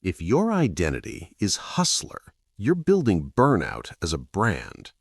If your identity is hustler, you're building burnout as a brand.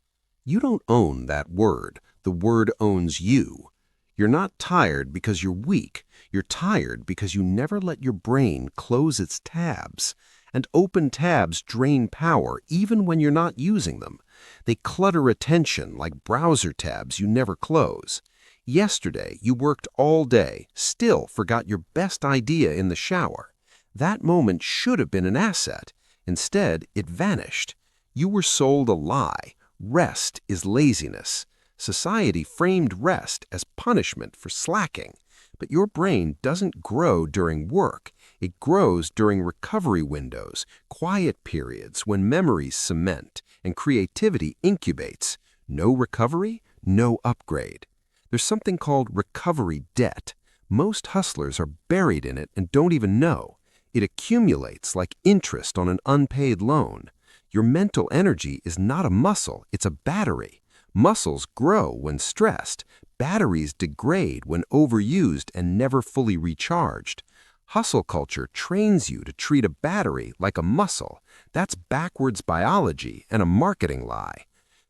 You don't own that word. The word owns you. You're not tired because you're weak. You're tired because you never let your brain close its tabs. And open tabs drain power even when you're not using them. They clutter attention like browser tabs you never close. Yesterday, you worked all day, still forgot your best idea in the shower. That moment should have been an asset. Instead, it vanished. You were sold a lie. Rest is laziness. Society framed rest as punishment for slacking. But your brain doesn't grow during work. It grows during recovery windows, quiet periods when memories cement and creativity incubates. No recovery, no upgrade. There's something called recovery debt. Most hustlers are buried in it and don't even know. It accumulates like interest on an unpaid loan. Your mental energy is not a muscle, it's a battery. Muscles grow when stressed. Batteries degrade when overused and never fully recharged. Hustle culture trains you to treat a battery like a muscle. That's backwards biology and a marketing lie.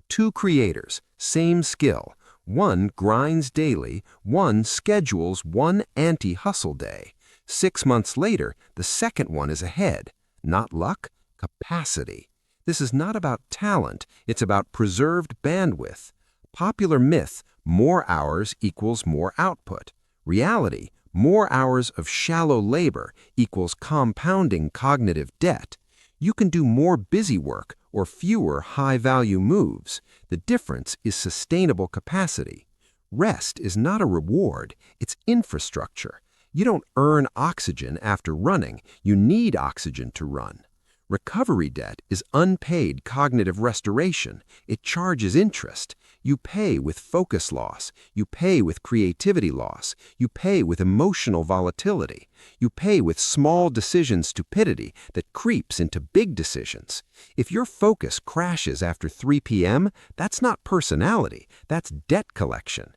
Two creators, same skill. One grinds daily, one schedules one anti-hustle day. 6 months later, the second one is ahead. Not luck, capacity. This is not about talent, it's about preserved bandwidth. Popular myth, more hours equals more output. Reality, more hours of shallow labor equals compounding cognitive debt. You can do more busy work or fewer high-value moves. The difference is sustainable capacity. Rest is not a reward, it's infrastructure. You don't earn oxygen after running, you need oxygen to run. Recovery debt is unpaid cognitive restoration. It charges interest. You pay with focus loss. You pay with creativity loss. You pay with emotional volatility. You pay with small decision stupidity that creeps into big decisions. If your focus crashes after 3 p.m., that's not personality, that's debt collection.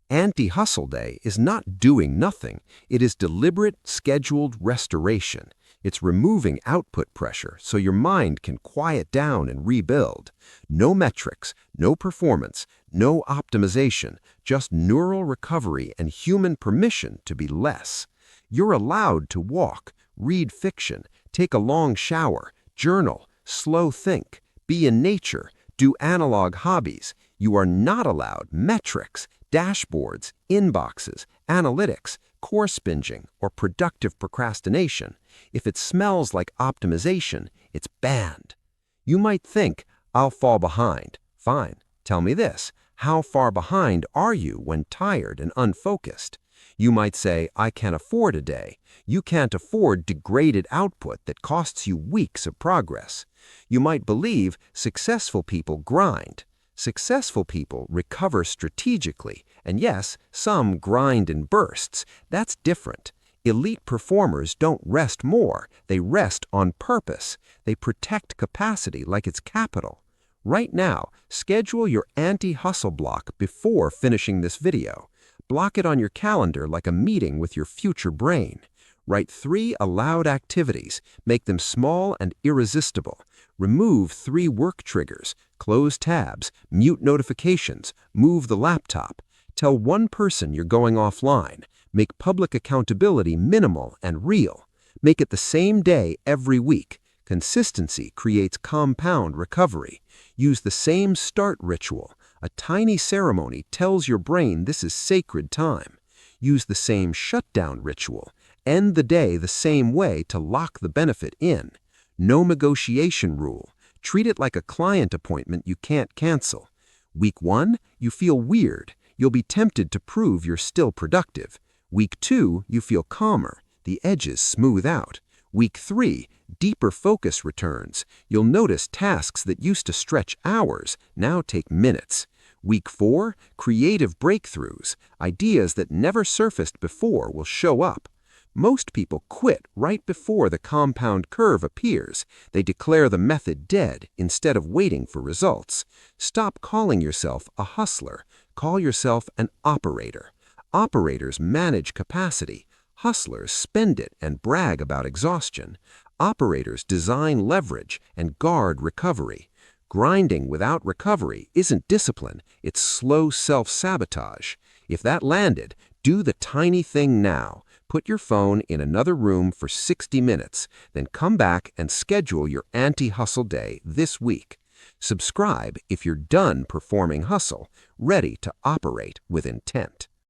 Anti-hustle day is not doing nothing. It is deliberate, scheduled restoration. It's removing output pressure so your mind can quiet down and rebuild. No metrics, no performance, no optimization, just neural recovery and human permission to be less. You're allowed to walk, read fiction, take a long shower, journal, slow think, be in nature, do analog hobbies. You are not allowed metrics, dashboards, inboxes, analytics, course binging, or productive procrastination. If it smells like optimization, it's banned. You might think, I'll fall behind. Fine, tell me this. How far behind are you when tired and unfocused? You might say, I can't afford a day. You can't afford degraded output that costs you weeks of progress. You might believe successful people grind. Successful people recover strategically, and yes, some grind in bursts. That's different. Elite performers don't rest more, they rest on purpose. They protect capacity like it's capital. Right now, schedule your anti-hustle block before finishing this video. Block it on your calendar like a meeting with your future brain. Write 3 allowed activities, make them small and irresistible. Remove 3 work triggers, close tabs, mute notifications, move the laptop. Tell one person you're going offline. Make public accountability minimal and real. Make it the same day every week. Consistency creates compound recovery. Use the same start ritual. A tiny ceremony tells your brain this is sacred time. Use the same shutdown ritual. End the day the same way to lock the benefit in. No negotiation rule. Treat it like a client appointment you can't cancel. Week 1, you feel weird. You'll be tempted to prove you're still productive. Week 2, you feel calmer. The edges smooth out. Week 3, deeper focus returns. You'll notice tasks that used to stretch hours now take minutes. Week 4, creative breakthroughs. Ideas that never surfaced before will show up. Most people quit right before the compound curve appears. They declare the method dead instead of waiting for results. Stop calling yourself a hustler. Call yourself an operator. Operators manage capacity. Hustlers spend it and brag about exhaustion. Operators design leverage and guard recovery. Grinding without recovery isn't discipline, it's slow self-sabotage. If that landed, do the tiny thing now. Put your phone in another room for 60 minutes, then come back and schedule your anti-hustle day this week. Subscribe if you're done performing hustle, ready to operate with intent.